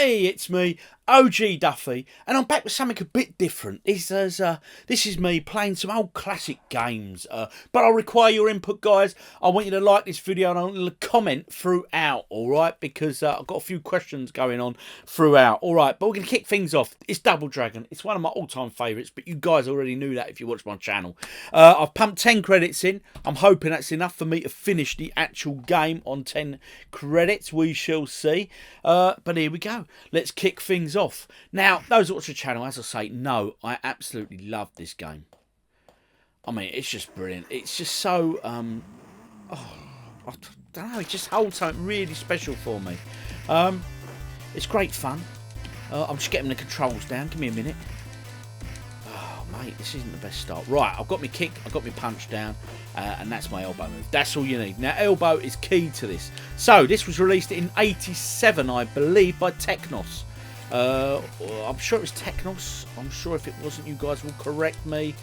Hey, it's me, OGDuffy, and I'm back with something a bit different. This is me playing some old classic games, but I'll require your input, guys. I want you to like this video and I want you to comment throughout, alright? Because I've got a few questions going on throughout, alright? But we're going to kick things off. It's Double Dragon. It's one of my all-time favourites, but you guys already knew that if you watched my channel. I've pumped 10 credits in. I'm hoping that's enough for me to finish the actual game on 10 credits. We shall see. But here we go. Let's kick things off. Now, those that watch the channel, as I say, know I absolutely love this game. I mean, it's just brilliant. It's just so, I don't know, it just holds something really special for me. It's great fun. I'm just getting the controls down. Give me a minute. Oh, mate, this isn't the best start. Right, I've got my kick, I've got my punch down, and that's my elbow move. That's all you need. Now, elbow is key to this. So, this was released in '87, I believe, by Technos. I'm sure it was Technos. I'm sure if it wasn't, you guys will correct me.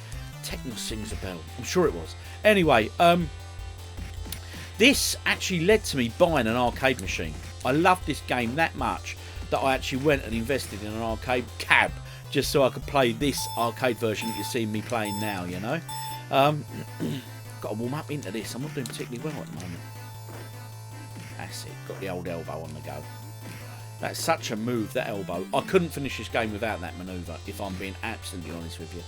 Technos sings a bell. I'm sure it was. Anyway, this actually led to me buying an arcade machine. I loved this game that much that I actually went and invested in an arcade cab just so I could play this arcade version that you see me playing now, you know. Got to warm up into this. I'm not doing particularly well at the moment. That's it. Got the old elbow on the go. That's such a move, that elbow. I couldn't finish this game without that manoeuvre, if I'm being absolutely honest with you.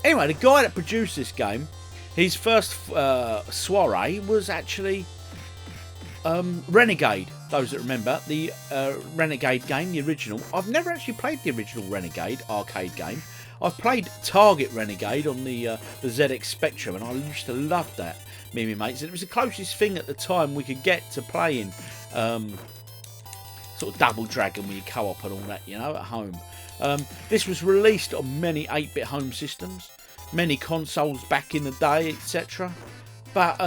Anyway, the guy that produced this game, his first soiree was actually Renegade. Those that remember, the Renegade game, the original. I've never actually played the original Renegade arcade game. I've played Target Renegade on the ZX Spectrum, and I used to love that, me and my mates. And it was the closest thing at the time we could get to playing sort of Double Dragon with your co-op and all that, you know, at home. This was released on many 8-bit home systems, many consoles back in the day, etc. But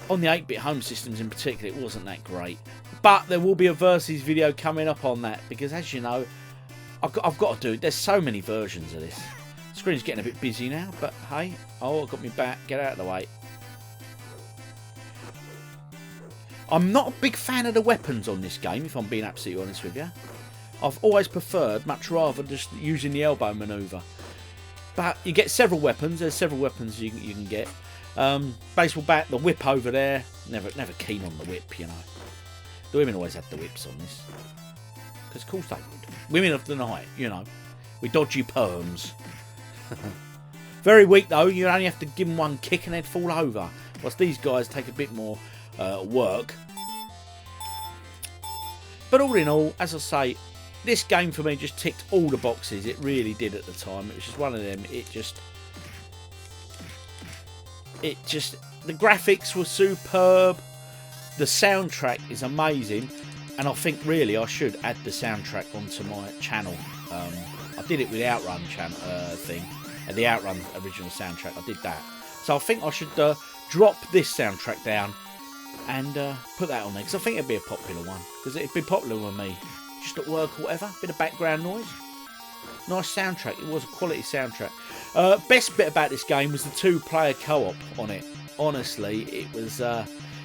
on the 8-bit home systems in particular, it wasn't that great. But there will be a versus video coming up on that, because as you know, I've got to do it. There's so many versions of this. The screen's getting a bit busy now, but hey, oh, I've got me back. Get out of the way. I'm not a big fan of the weapons on this game, if I'm being absolutely honest with you. I've always preferred, much rather, just using the elbow manoeuvre. But you get several weapons. There's several weapons you can get. Baseball bat, the whip over there. Never keen on the whip, you know. The women always had the whips on this. Because of course they would. Women of the night, you know. With dodgy perms. Very weak though. You only have to give them one kick and they'd fall over. Whilst these guys take a bit more work. But all in all, as I say, this game for me just ticked all the boxes. It really did at the time. It was just one of them. It just the graphics were superb. The soundtrack is amazing, and I think really I should add the soundtrack onto my channel. I did it with the Outrun thing, and the Outrun original soundtrack. I did that, so I think I should drop this soundtrack down and put that on there, because I think it'd be a popular one, because it'd be popular with me, just at work or whatever. Bit of background noise. Nice soundtrack. It was a quality soundtrack. Best bit about this game was the 2-player co-op on it. Honestly,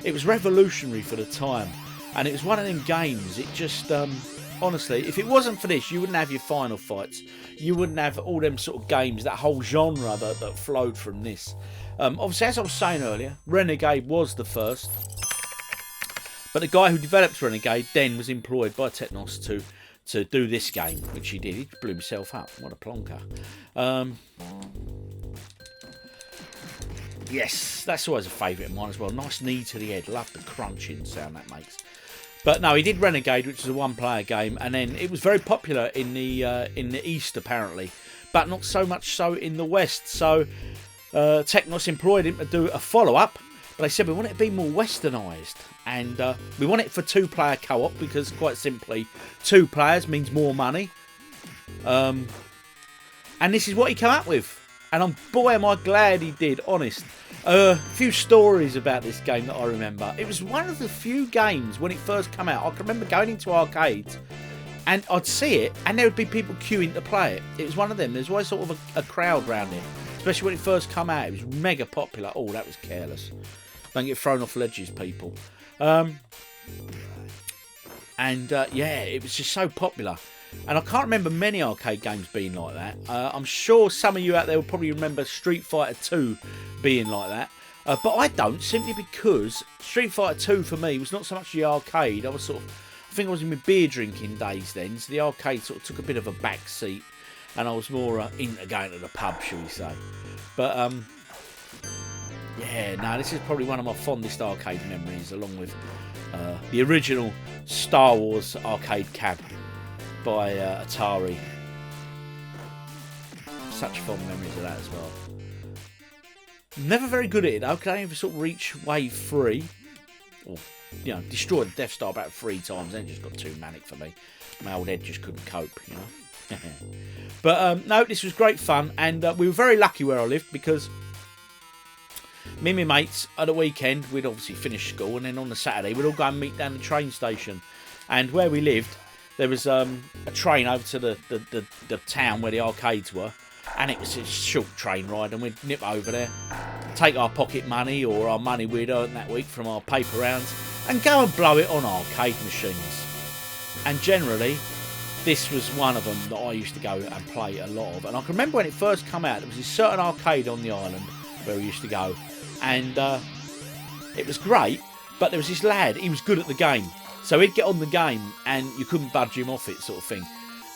it was revolutionary for the time, and it was one of them games. It just honestly, if it wasn't for this, you wouldn't have your Final Fights. You wouldn't have all them sort of games, that whole genre that flowed from this. Obviously, as I was saying earlier, Renegade was the first. But the guy who developed Renegade then was employed by Technos to do this game, which he did. He blew himself up. What a plonker. Yes, that's always a favourite of mine as well. Nice knee to the head. Love the crunching sound that makes. But no, he did Renegade, which is a 1-player game, and then it was very popular in the East apparently, but not so much so in the West. So Technos employed him to do a follow-up. But they said we want it to be more westernised, and we want it for 2-player co-op, because quite simply 2 players means more money. And this is what he came up with, and boy am I glad he did, honest. A few stories about this game that I remember. It was one of the few games when it first came out. I can remember going into arcades and I'd see it and there would be people queuing to play it. It was one of them. There's always sort of a crowd around it, especially when it first came out. It was mega popular. Oh, that was careless. Don't get thrown off ledges, people. And yeah, it was just so popular. And I can't remember many arcade games being like that. I'm sure some of you out there will probably remember Street Fighter 2 being like that. But I don't, simply because Street Fighter 2 for me was not so much the arcade. I think I was in my beer drinking days then, so the arcade sort of took a bit of a back seat, and I was more into going to the pub, shall we say. But yeah, no, this is probably one of my fondest arcade memories, along with the original Star Wars arcade cab by Atari. Such fond memories of that as well. Never very good at it though, because I never sort of reach wave 3. Or, you know, destroyed the Death Star about 3 times, then it just got too manic for me. My old head just couldn't cope, you know. But no, this was great fun, and we were very lucky where I lived, because me and my mates at the weekend, we'd obviously finish school, and then on the Saturday we'd all go and meet down the train station. And where we lived, there was a train over to the town where the arcades were, and it was a short train ride, and we'd nip over there, take our pocket money or our money we'd earned that week from our paper rounds, and go and blow it on arcade machines. And generally, this was one of them that I used to go and play a lot of. And I can remember when it first came out, there was this certain arcade on the island where we used to go, and it was great, but there was this lad, he was good at the game, so he'd get on the game and you couldn't budge him off it, sort of thing.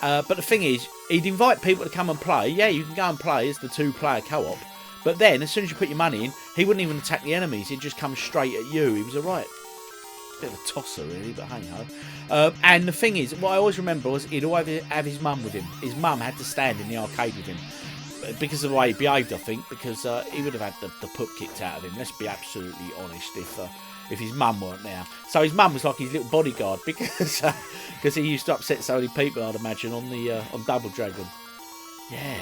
But the thing is, he'd invite people to come and play. Yeah, you can go and play as the 2-player co-op, but then as soon as you put your money in, he wouldn't even attack the enemies, he'd just come straight at you. He was a right bit of a tosser really, but hey ho. And the thing is, what I always remember was he'd always have his mum with him. His mum had to stand in the arcade with him, because of the way he behaved, I think, because he would have had the poop kicked out of him. Let's be absolutely honest, if his mum weren't there. So his mum was like his little bodyguard, because he used to upset so many people, I'd imagine, on Double Dragon. Yeah.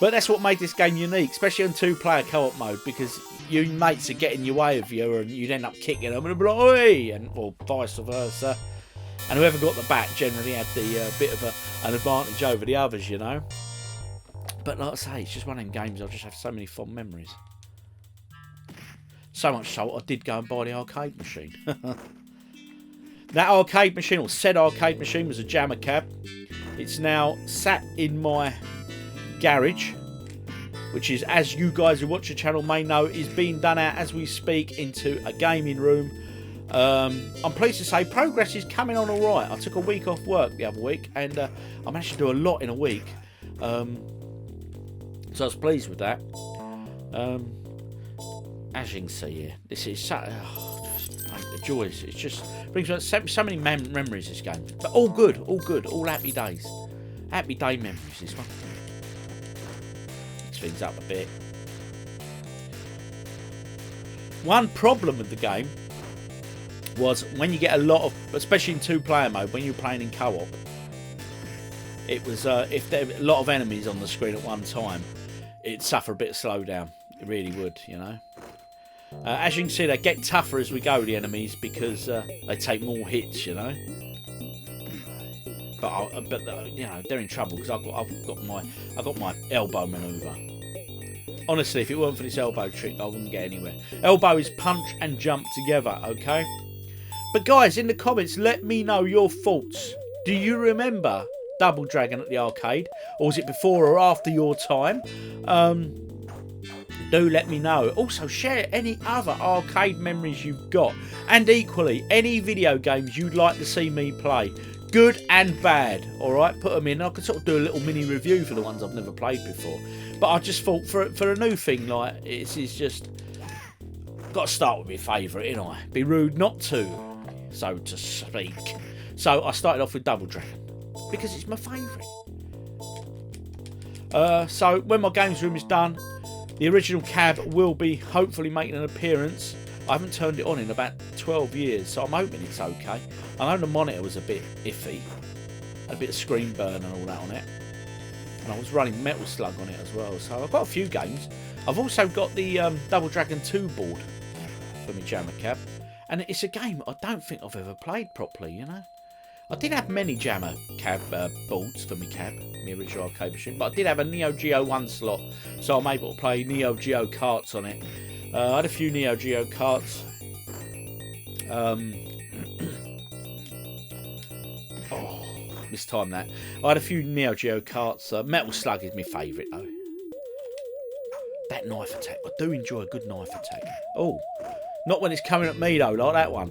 But that's what made this game unique, especially on 2-player co-op mode, because your mates are getting your way of you, and you'd end up kicking them and be like, oi, or vice versa. And whoever got the bat generally had the bit of an advantage over the others, you know. But like I say, it's just one of them games I just have so many fond memories. So much so, I did go and buy the arcade machine. That arcade machine, or said arcade machine, was a Jammer cab. It's now sat in my garage, which is, as you guys who watch the channel may know, is being done out as we speak into a gaming room. I'm pleased to say progress is coming on alright. I took a week off work the other week, and I managed to do a lot in a week. So I was pleased with that. As you can see here, this is so, the joys. It just brings back so many memories, this game. But all good, all happy days. Happy day memories, this one. Mix things up a bit. One problem with the game was when you get a lot of, especially in 2-player mode, when you're playing in co-op, it was if there were a lot of enemies on the screen at one time, it'd suffer a bit of slowdown. It really would, you know. As you can see, they get tougher as we go, the enemies, because they take more hits, you know. But you know, they're in trouble because I've got my elbow manoeuvre. Honestly, if it weren't for this elbow trick, I wouldn't get anywhere. Elbow is punch and jump together, okay? But guys, in the comments, let me know your thoughts. Do you remember Double Dragon at the arcade, or was it before or after your time? Do let me know. Also, share any other arcade memories you've got, and equally any video games you'd like to see me play, good and bad. All right, put them in. I could sort of do a little mini review for the ones I've never played before. But I just thought for a new thing, like it's just got to start with my favourite, you know. Be rude not to, so to speak. So I started off with Double Dragon because it's my favourite. So when my games room is done, the original cab will be hopefully making an appearance. I haven't turned it on in about 12 years, so I'm hoping it's okay. I know the monitor was a bit iffy, a bit of screen burn and all that on it. And I was running Metal Slug on it as well, so I've got a few games. I've also got the Double Dragon 2 board for my Jammer cab, and it's a game I don't think I've ever played properly, you know. I did have many Jammer cab boards for my cab, my original arcade machine, but I did have a Neo Geo 1 slot, so I'm able to play Neo Geo karts on it. I had a few Neo Geo karts. this time. That I had a few Neo Geo karts. Metal Slug is my favourite though. That knife attack, I do enjoy a good knife attack. Oh, not when it's coming at me though, like that one.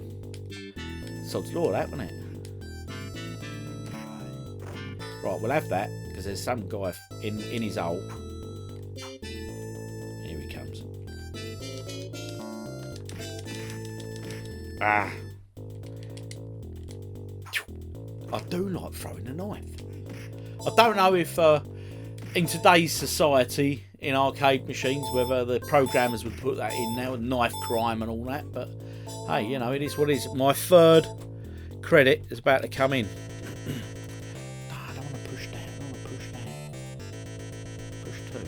Sod's law, that, wasn't it? Right, we'll have that because there's some guy in his hole. Here he comes. Ah. I do like throwing a knife. I don't know if in today's society, in arcade machines, whether the programmers would put that in now, with knife crime and all that, but hey, you know, it is what it is. My third credit is about to come in. No, I don't want to push down. I don't want to push down. Push two.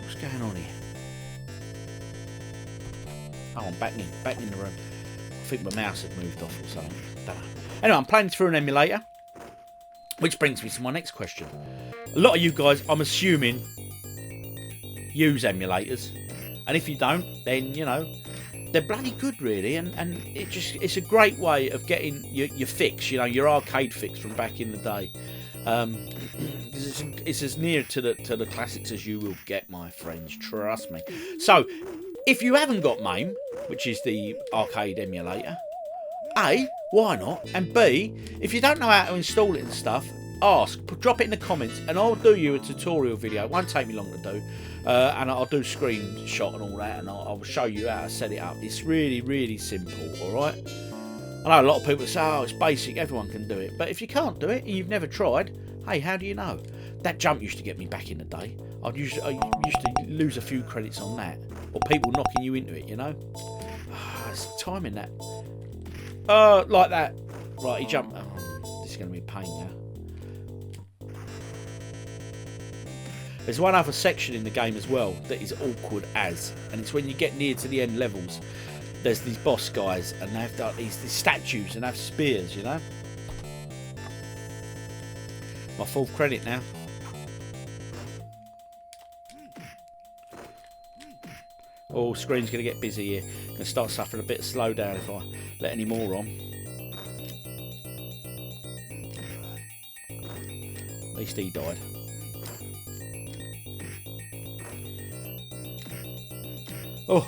What's going on here? Oh, I'm back in the room. I think my mouse had moved off or something. Don't know. Anyway, I'm playing through an emulator, which brings me to my next question. A lot of you guys, I'm assuming, use emulators, and if you don't, then you know they're bloody good, really, and it's a great way of getting your fix, you know, your arcade fix from back in the day. It's as near to the classics as you will get, my friends. Trust me. So, if you haven't got MAME, which is the arcade emulator, A, why not? And B, if you don't know how to install it and stuff, drop it in the comments, and I'll do you a tutorial video. It won't take me long to do, and I'll do screenshot and all that, and I'll show you how to set it up. It's really, really simple. All right. I know a lot of people say, "Oh, it's basic. Everyone can do it." But if you can't do it and you've never tried, hey, how do you know? That jump used to get me back in the day. I used to lose a few credits on that, or people knocking you into it. You know, it's timing that. Like that. Right, he jumped. Oh, this is going to be a pain now. There's one other section in the game as well that is awkward as, and it's when you get near to the end levels. There's these boss guys, and they have these statues and have spears, you know. My fourth credit now. Oh, screen's going to get busy here. Going to start suffering a bit of slowdown if I let any more on. At least he died. Oh,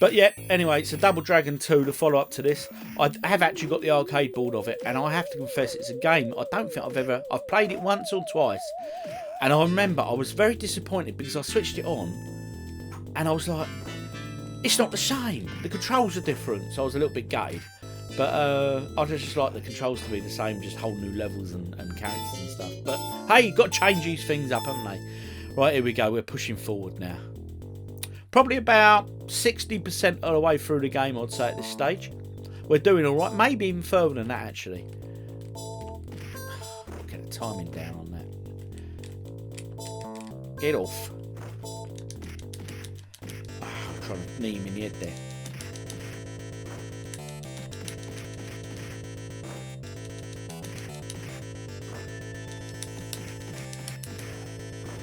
but yeah, anyway, it's a Double Dragon 2, the follow-up to this. I have actually got the arcade board of it, and I have to confess it's a game I don't think I've played it once or twice, and I remember I was very disappointed because I switched it on, and I was like, it's not the same, the controls are different, so I was a little bit gutted, but I just like the controls to be the same, just whole new levels and characters and stuff, but hey, you've got to change these things up, haven't they? Right, here we go, we're pushing forward now. Probably about 60% of the way through the game, I'd say, at this stage. We're doing all right. Maybe even further than that, actually. Get the timing down on that. Get off. I'm trying to knee him in the head there.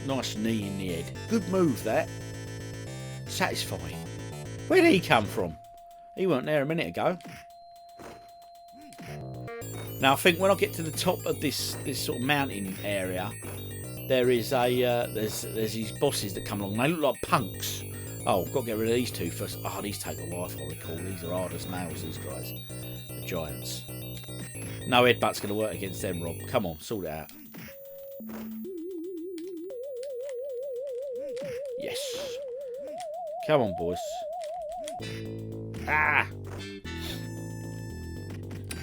Nice knee in the head. Good move, that. Satisfying. Where did he come from? He weren't there a minute ago. Now I think when I get to the top of this sort of mountain area, there is there's these bosses that come along. They look like punks. Oh, I've got to get rid of these two first. Oh, these take a while, if I recall. These are hard as nails, these guys. The giants. No headbutt's going to work against them, Rob. Come on, sort it out. Yes. Come on, boys. Ah!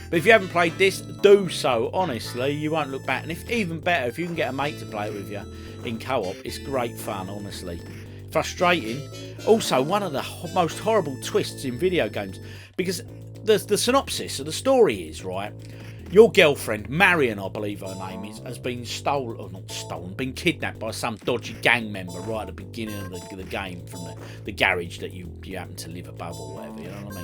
But if you haven't played this, do so. Honestly, you won't look back. And if even better, if you can get a mate to play it with you in co-op, it's great fun, honestly. Frustrating. Also, one of the most horrible twists in video games. Because the synopsis of the story is, right, your girlfriend, Marion, I believe her name is, has been stolen, or not stolen, been kidnapped by some dodgy gang member right at the beginning of the game from the garage that you happen to live above or whatever, you know what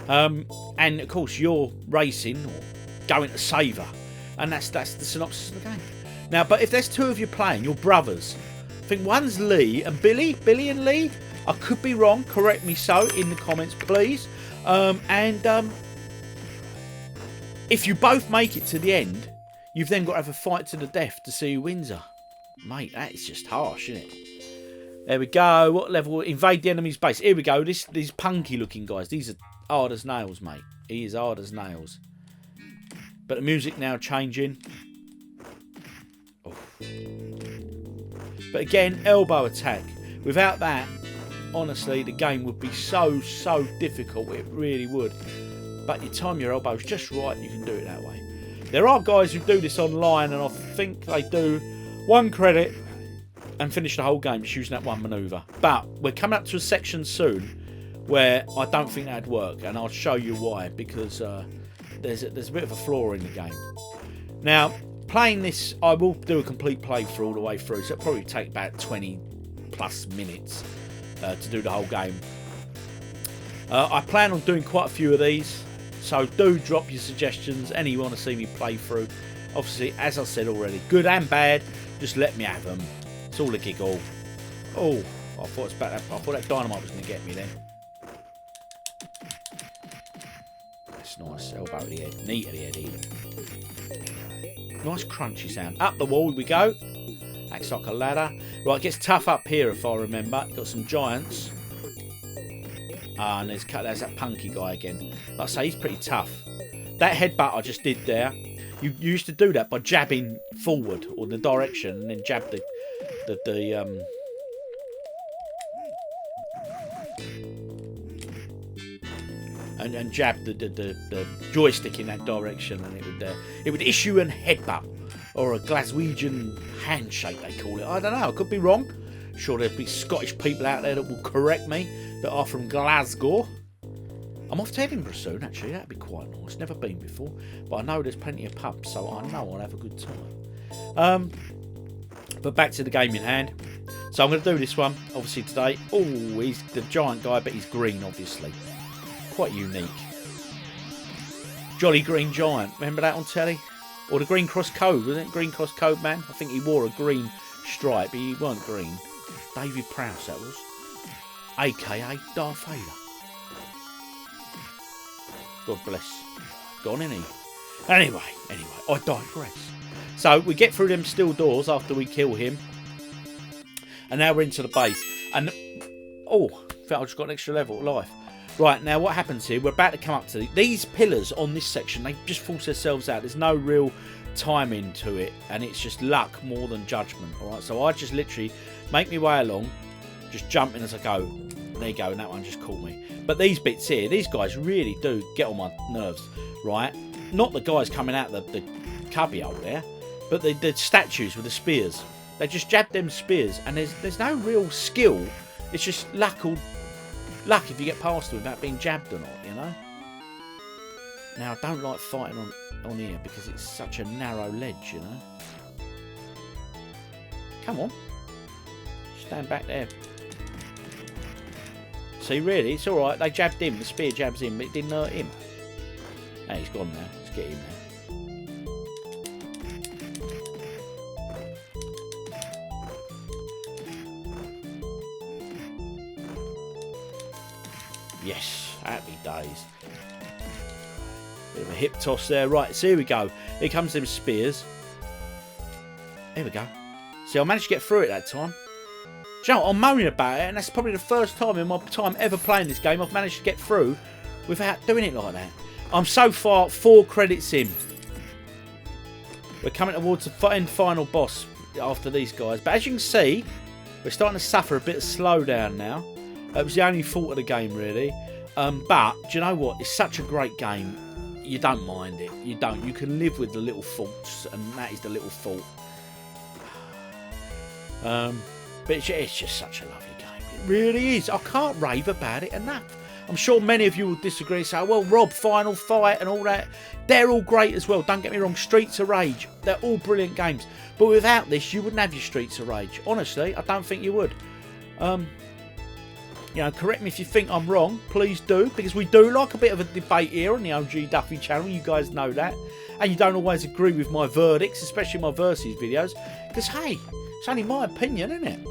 I mean? And of course you're racing or going to save her, and that's the synopsis of the game. Now, but if there's two of you playing, you're brothers. I think one's Lee and Billy and Lee. I could be wrong. Correct me so in the comments, please. If you both make it to the end, you've then got to have a fight to the death to see who wins her. Mate, that is just harsh, isn't it? There we go. What level? Invade the enemy's base. Here we go. These punky looking guys. These are hard as nails, mate. He is hard as nails. But the music now changing. Oof. But again, elbow attack. Without that, honestly, the game would be so difficult. It really would. But you time your elbows just right, you can do it that way. There are guys who do this online, and I think they do 1 credit and finish the whole game just using that one manoeuvre. But we're coming up to a section soon where I don't think that'd work, and I'll show you why, because there's a bit of a flaw in the game. Now, playing this, I will do a complete playthrough all the way through, so it'll probably take about 20 plus minutes to do the whole game. I plan on doing quite a few of these, so do drop your suggestions, any you want to see me play through. Obviously, as I said already, good and bad, just let me have them. It's all a giggle. Oh, I thought that dynamite was going to get me then. That's nice. Elbow to the head. Knee to the head even. Nice crunchy sound. Up the wall we go. Acts like a ladder. Right, it gets tough up here if I remember. Got some giants. Ah, and there's that punky guy again. Like I say, he's pretty tough. That headbutt I just did there, you used to do that by jabbing forward or the direction and then jab the and jab the joystick in that direction, and it would issue an headbutt or a Glaswegian handshake they call it. I don't know, I could be wrong. Sure, there'll be Scottish people out there that will correct me that are from Glasgow. I'm off to Edinburgh soon, actually. That'd be quite nice. Never been before, but I know there's plenty of pubs, so I know I'll have a good time. But back to the game in hand. So I'm going to do this one, obviously, today. Oh, he's the giant guy, but he's green, obviously. Quite unique. Jolly Green Giant. Remember that on telly? Or the Green Cross Code, wasn't it? Green Cross Code man. I think he wore a green stripe, but he weren't green. David Prowse, that was. A.K.A. Darth Vader. God bless. Gone, isn't he? Anyway, I digress. So we get through them steel doors after we kill him. And now we're into the base. And, oh, I felt I just got an extra level of life. Right, now what happens here, we're about to come up to these pillars on this section. They just force themselves out. There's no real timing to it. And it's just luck more than judgment. Alright, so I just literally make my way along. Just jumping as I go. There you go, and that one just caught me. But these bits here, these guys really do get on my nerves, right? Not the guys coming out the cubby hole there, but the statues with the spears. They just jab them spears, and there's no real skill. It's just luck if you get past them without being jabbed or not, you know? Now, I don't like fighting on here because it's such a narrow ledge, you know? Come on. Stand back there. See, really, it's alright. They jabbed him. The spear jabs him, but it didn't hurt him. Hey, he's gone now. Let's get him now. Yes, happy days. Bit of a hip toss there. Right, so here we go. Here comes them spears. There we go. See, I managed to get through it that time. Do you know what? I'm moaning about it, and that's probably the first time in my time ever playing this game I've managed to get through without doing it like that. I'm so far 4 credits in. We're coming towards the end final boss after these guys. But as you can see, we're starting to suffer a bit of slowdown now. It was the only fault of the game, really. But, do you know what? It's such a great game. You don't mind it. You don't. You can live with the little faults, and that is the little fault. But it's just such a lovely game. It really is. I can't rave about it enough. I'm sure many of you will disagree and say, well, Rob, Final Fight and all that, they're all great as well. Don't get me wrong, Streets of Rage, they're all brilliant games. But without this, you wouldn't have your Streets of Rage. Honestly, I don't think you would. You know, correct me if you think I'm wrong. Please do, because we do like a bit of a debate here on the OGDuffy channel. You guys know that. And you don't always agree with my verdicts, especially my versus videos. Because, hey, it's only my opinion, isn't it?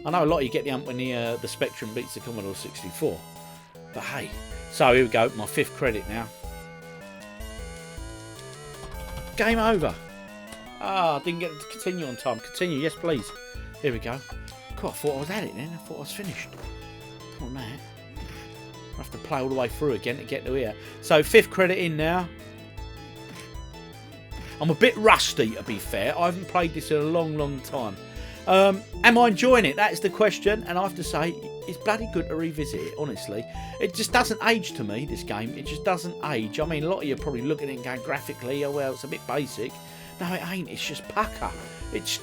I know a lot of you get the ump when the Spectrum beats the Commodore 64. But hey, so here we go, my 5th credit now. Game over. Ah, didn't get to continue on time. Continue, yes please. Here we go. God, I thought I was at it then. I thought I was finished. Come on now. I have to play all the way through again to get to here. So 5th credit in now. I'm a bit rusty, to be fair. I haven't played this in a long time. Am I enjoying it? That's the question. And I have to say, it's bloody good to revisit it, honestly. It just doesn't age to me, this game. It just doesn't age. I mean, a lot of you are probably looking at it and going graphically, oh, well, it's a bit basic. No, it ain't. It's just pucker. It's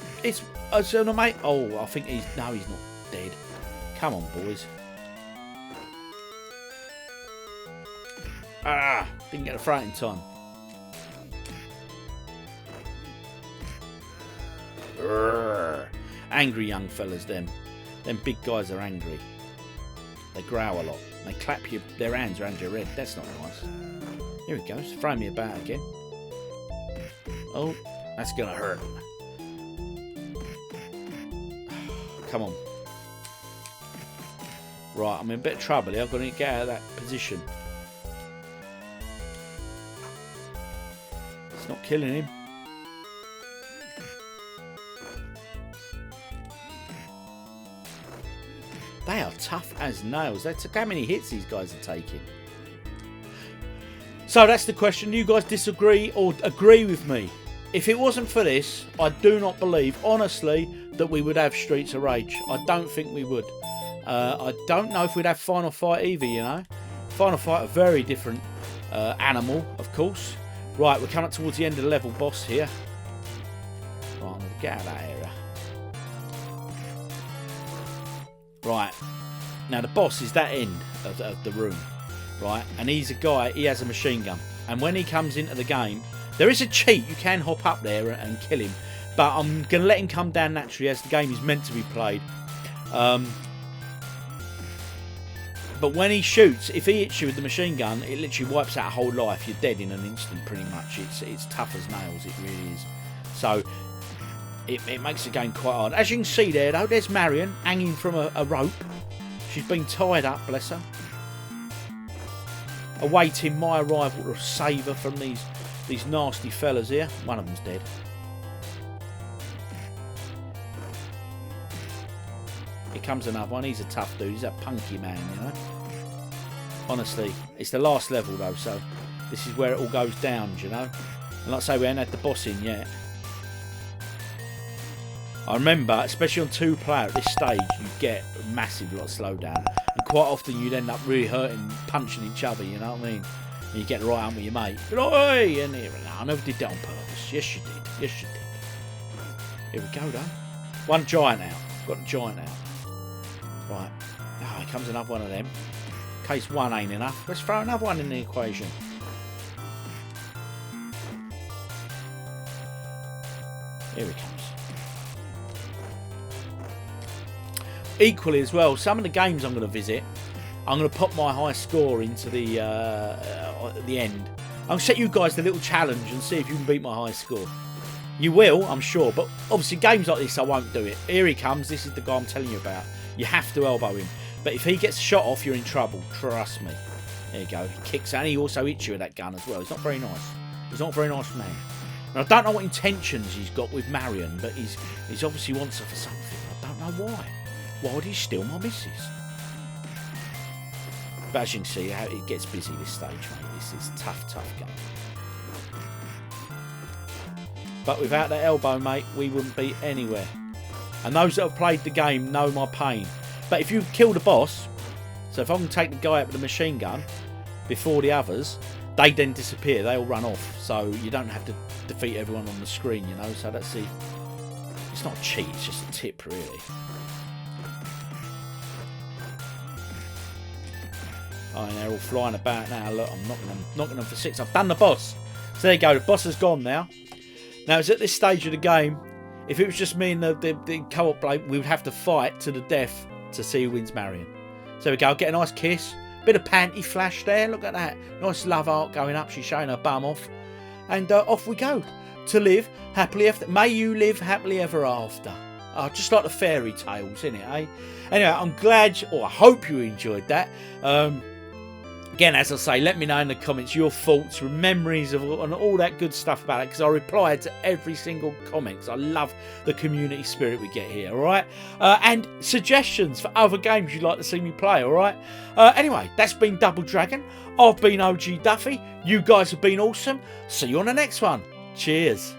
so, mate. Oh, I think he's not dead. Come on, boys. Ah, didn't get the throw in time. Urgh. Angry young fellas, them big guys are angry. They growl a lot. They clap their hands around your head. That's not nice. Here he goes, throw me about again. Oh, that's gonna hurt. Come on. Right, I'm in a bit of trouble here. I've got to get out of that position. It's not killing him. They are tough as nails. That's how many hits these guys are taking. So that's the question. You guys disagree or agree with me? If it wasn't for this, I do not believe, honestly, that we would have Streets of Rage. I don't think we would. I don't know if we'd have Final Fight either, you know. Final Fight, a very different animal, of course. Right, we're coming up towards the end of the level boss here. Right, I'm going to get out of that area. Right, now the boss is that end of the room, right? And he's a guy, he has a machine gun. And when he comes into the game, there is a cheat, you can hop up there and kill him. But I'm going to let him come down naturally as the game is meant to be played. But when he shoots, if he hits you with the machine gun, it literally wipes out a whole life. You're dead in an instant pretty much. It's tough as nails, it really is. So it makes the game quite hard. As you can see there, though, there's Marion hanging from a rope. She's been tied up, bless her. Awaiting my arrival to save her from these nasty fellas here. One of them's dead. Here comes another one. He's a tough dude. He's a punky man, you know. Honestly, it's the last level, though, so this is where it all goes down, you know. And like I say, we ain't had the boss in yet. I remember, especially on 2-player at this stage, you get a massive lot of slowdown. And quite often you'd end up really hurting, punching each other, you know what I mean? And you get right on with your mate. But, oi! And here, no, I never did that on purpose. Yes, you did. Yes, you did. Here we go, though. One giant out. Got a giant out. Right. Oh, here comes another one of them. In case one ain't enough, let's throw another one in the equation. Here he comes. Equally as well, some of the games I'm going to visit, I'm going to pop my high score into the end. I'll set you guys the little challenge and see if you can beat my high score. You will, I'm sure, but obviously games like this I won't do it. Here he comes, this is the guy I'm telling you about. You have to elbow him. But if he gets shot off, you're in trouble, trust me. There you go, he kicks and he also hits you with that gun as well. He's not very nice. He's not a very nice man. And I don't know what intentions he's got with Marion, but he's obviously wants her for something. I don't know why. Why would he steal my missus? But as you can see, how it gets busy this stage, mate. This is a tough game. But without that elbow, mate, we wouldn't be anywhere. And those that have played the game know my pain. But if you kill the boss, so if I can take the guy out with the machine gun before the others, they then disappear. They all run off. So you don't have to defeat everyone on the screen, you know. So that's the... It's not a cheat, it's just a tip, really. Oh, and they're all flying about now. Look, I'm knocking them for 6. I've done the boss. So there you go. The boss has gone now. Now, it's at this stage of the game. If it was just me and the co-op play, we would have to fight to the death to see who wins Marion. So there we go. Get a nice kiss. Bit of panty flash there. Look at that. Nice love art going up. She's showing her bum off. And off we go. To live happily after. May you live happily ever after. Oh, just like the fairy tales, isn't it, eh? Anyway, I'm glad, or I hope you enjoyed that. Again, as I say, let me know in the comments your thoughts, memories of and all that good stuff about it, because I reply to every single comment, because I love the community spirit we get here, alright? And suggestions for other games you'd like to see me play, alright? Anyway, that's been Double Dragon. I've been OG Duffy. You guys have been awesome. See you on the next one. Cheers.